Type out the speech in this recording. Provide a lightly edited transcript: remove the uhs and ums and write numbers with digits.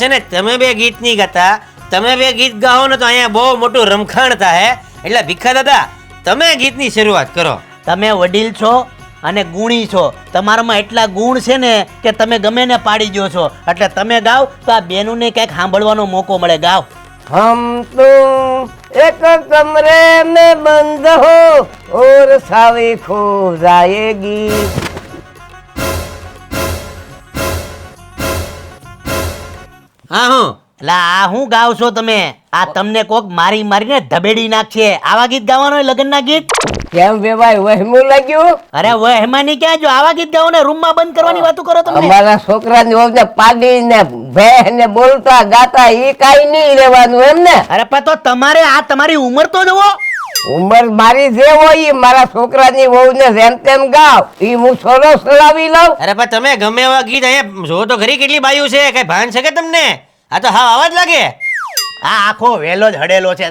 છે ને તમે બે ગીત નહીં ગાતા, તમે બે ગીત ગાઓ ને તો અહીંયા બહુ મોટું રમખાણ થાય. એટલે ભીખા દાદા તમે ગીતની શરૂઆત કરો. તમે વડીલ છો અને ગુણી છો, તમારામાં એટલા ગુણ છે ને કે તમે ગમે ને પાડી દો છો. એટલે તમે ગાઓ તો આ બેનુંને કંઈક સાંભળવાનો મોકો મળે. ગાઓ. हम तुम एक कमरे में बंद हो और सावी खो जाएगी. હા હું એટલે આ હું ગાવ છો તમે? આ તમને કોક મારી મારીને ધબેડી નાખશે. આવા ગીત ગાવાનો હોય લગ્નના ગીત? કેમ બે ભાઈ વહેમું લાગ્યું? અરે ઓય હેમાની ક્યાં જો આવા ગીત ગાઓ ને રૂમમાં બંધ કરવાની વાતો કરો તમે. અમારા છોકરાની વહુને પાડીને ભેને બોલતા ગાતા ઈ કાઈ નહીં રહેવાનું એમ ને. અરે પણ તો તમારે આ તમારી ઉંમર તો જુઓ. ઉંમર મારી જે હોય ઈ મારા છોકરાની વહુને જેમ તેમ ગાવ, ઈ હું છોરો સલાવી લઉં. અરે પણ તમે ગમે એવા ગીત અહીંયા જો તો ખરી કેટલી બાયું છે, કઈ ભાન છે કે તમને? આ તો હા આવા જ લાગે. આ આખો વેલો જ હડેલો છે.